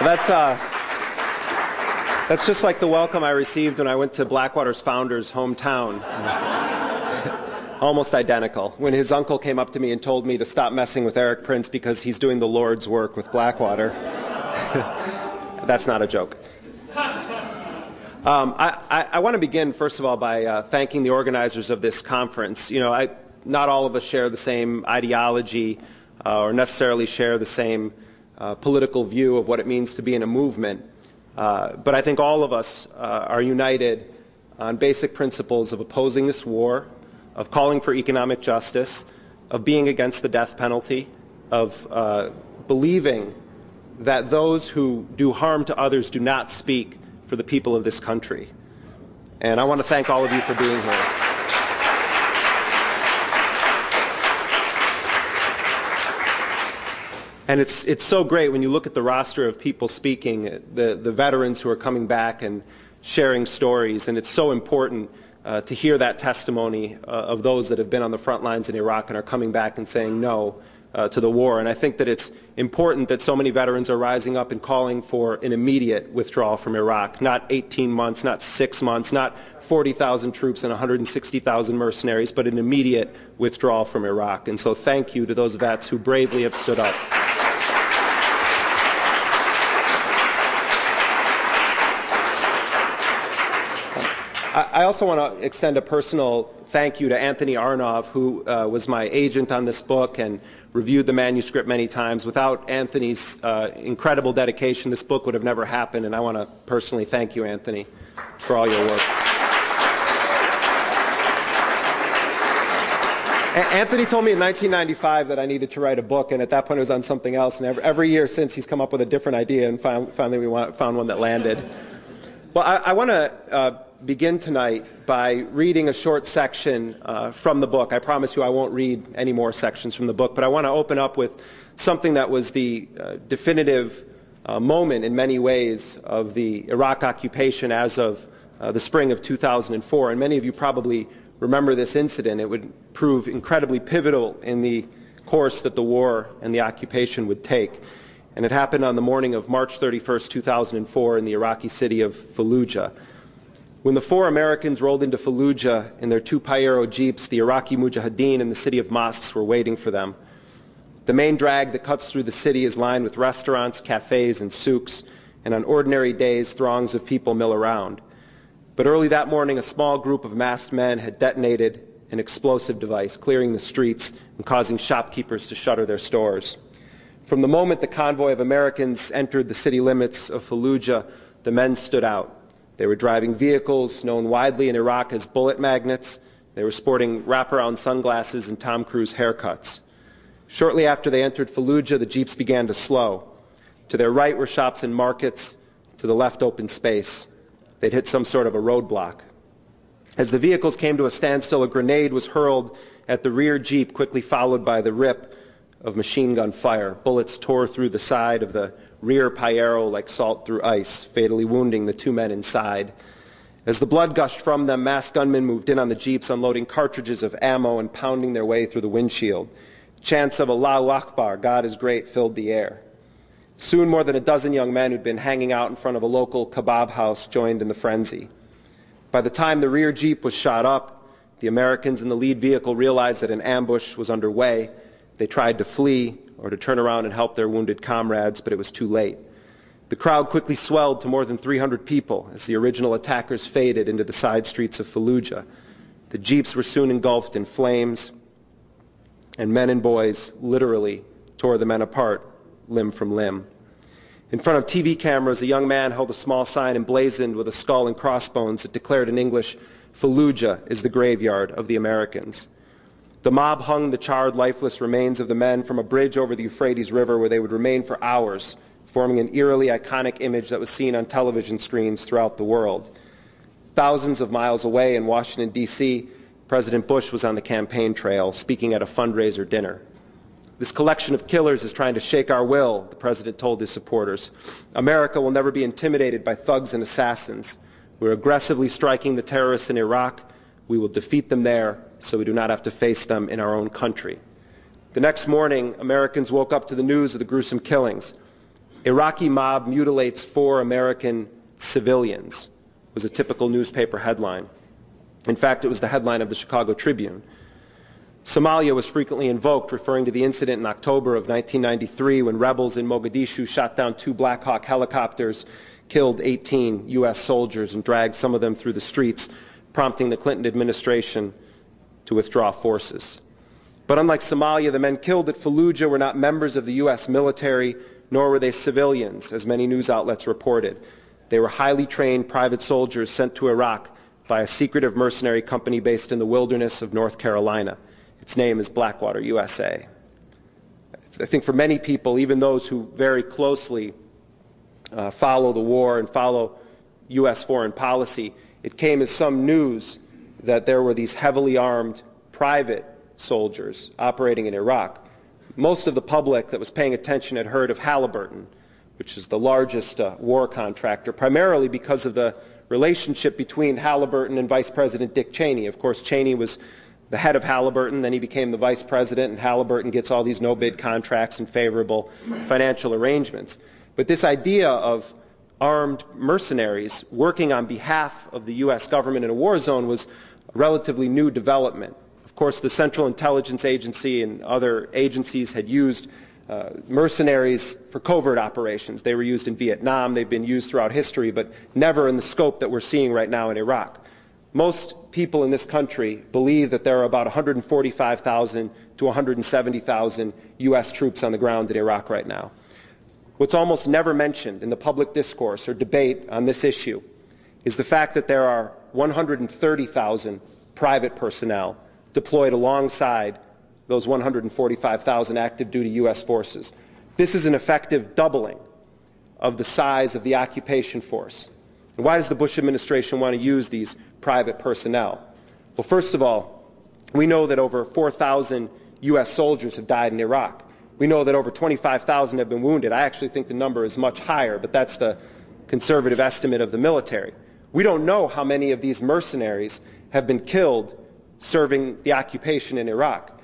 That's just like the welcome I received when I went to Blackwater's founder's hometown. Almost identical. When his uncle came up to me and told me to stop messing with Eric Prince because he's doing the Lord's work with Blackwater. That's not a joke. I want to begin, first of all, by thanking the organizers of this conference. You know, not all of us share the same ideology or necessarily share the same political view of what it means to be in a movement. But I think all of us are united on basic principles of opposing this war, of calling for economic justice, of being against the death penalty, of believing that those who do harm to others do not speak for the people of this country. And I want to thank all of you for being here. And it's so great when you look at the roster of people speaking, the veterans who are coming back and sharing stories, and it's so important to hear that testimony of those that have been on the front lines in Iraq and are coming back and saying no to the war. And I think that it's important that so many veterans are rising up and calling for an immediate withdrawal from Iraq, not 18 months, not 6 months, not 40,000 troops and 160,000 mercenaries, but an immediate withdrawal from Iraq. And so thank you to those vets who bravely have stood up. I also want to extend a personal thank you to Anthony Arnov, who was my agent on this book and reviewed the manuscript many times. Without Anthony's incredible dedication, this book would have never happened, and I want to personally thank you, Anthony, for all your work. Anthony told me in 1995 that I needed to write a book, and at that point it was on something else, and every year since he's come up with a different idea, and finally we found one that landed. Well, I want to begin tonight by reading a short section from the book. I promise you I won't read any more sections from the book, but I want to open up with something that was the definitive moment in many ways of the Iraq occupation as of the spring of 2004. And many of you probably remember this incident. It would prove incredibly pivotal in the course that the war and the occupation would take. And it happened on the morning of March 31st, 2004 in the Iraqi city of Fallujah. When the 4 Americans rolled into Fallujah in their 2 Pajero jeeps, the Iraqi Mujahideen in the city of mosques were waiting for them. The main drag that cuts through the city is lined with restaurants, cafes, and souks, and on ordinary days, throngs of people mill around. But early that morning, a small group of masked men had detonated an explosive device, clearing the streets and causing shopkeepers to shutter their stores. From the moment the convoy of Americans entered the city limits of Fallujah, the men stood out. They were driving vehicles known widely in Iraq as bullet magnets. They were sporting wraparound sunglasses and Tom Cruise haircuts. Shortly after they entered Fallujah, the jeeps began to slow. To their right were shops and markets. To the left, open space. They'd hit some sort of a roadblock. As the vehicles came to a standstill, a grenade was hurled at the rear jeep, quickly followed by the rip of machine gun fire. Bullets tore through the side of the rear Pajero like salt through ice, fatally wounding the 2 men inside. As the blood gushed from them, masked gunmen moved in on the jeeps, unloading cartridges of ammo and pounding their way through the windshield. Chants of Allahu Akbar, God is great, filled the air. Soon more than a dozen young men who'd been hanging out in front of a local kebab house joined in the frenzy. By the time the rear jeep was shot up, the Americans in the lead vehicle realized that an ambush was underway. They tried to flee or to turn around and help their wounded comrades, but it was too late. The crowd quickly swelled to more than 300 people as the original attackers faded into the side streets of Fallujah. The jeeps were soon engulfed in flames, and men and boys literally tore the men apart, limb from limb. In front of TV cameras, a young man held a small sign emblazoned with a skull and crossbones that declared in English, "Fallujah is the graveyard of the Americans." The mob hung the charred, lifeless remains of the men from a bridge over the Euphrates River where they would remain for hours, forming an eerily iconic image that was seen on television screens throughout the world. Thousands of miles away in Washington, D.C., President Bush was on the campaign trail, speaking at a fundraiser dinner. "This collection of killers is trying to shake our will," the president told his supporters. "America will never be intimidated by thugs and assassins. We're aggressively striking the terrorists in Iraq. We will defeat them there, so we do not have to face them in our own country." The next morning, Americans woke up to the news of the gruesome killings. Iraqi mob mutilates 4 American civilians was a typical newspaper headline. In fact, it was the headline of the Chicago Tribune. Somalia was frequently invoked, referring to the incident in October of 1993 when rebels in Mogadishu shot down 2 Black Hawk helicopters, killed 18 U.S. soldiers, and dragged some of them through the streets, prompting the Clinton administration to withdraw forces. But unlike Somalia, the men killed at Fallujah were not members of the U.S. military, nor were they civilians, as many news outlets reported. They were highly trained private soldiers sent to Iraq by a secretive mercenary company based in the wilderness of North Carolina. Its name is Blackwater, USA. I think for many people, even those who very closely follow the war and follow U.S. foreign policy, it came as some news that there were these heavily armed private soldiers operating in Iraq. Most of the public that was paying attention had heard of Halliburton, which is the largest war contractor, primarily because of the relationship between Halliburton and Vice President Dick Cheney. Of course, Cheney was the head of Halliburton, then he became the vice president, and Halliburton gets all these no-bid contracts and favorable financial arrangements. But this idea of armed mercenaries working on behalf of the U.S. government in a war zone was a relatively new development. Of course, the Central Intelligence Agency and other agencies had used mercenaries for covert operations. They were used in Vietnam, they've been used throughout history, but never in the scope that we're seeing right now in Iraq. Most people in this country believe that there are about 145,000 to 170,000 U.S. troops on the ground in Iraq right now. What's almost never mentioned in the public discourse or debate on this issue is the fact that there are 130,000 private personnel deployed alongside those 145,000 active duty U.S. forces. This is an effective doubling of the size of the occupation force. And why does the Bush administration want to use these private personnel? Well, first of all, we know that over 4,000 U.S. soldiers have died in Iraq. We know that over 25,000 have been wounded. I actually think the number is much higher, but that's the conservative estimate of the military. We don't know how many of these mercenaries have been killed serving the occupation in Iraq.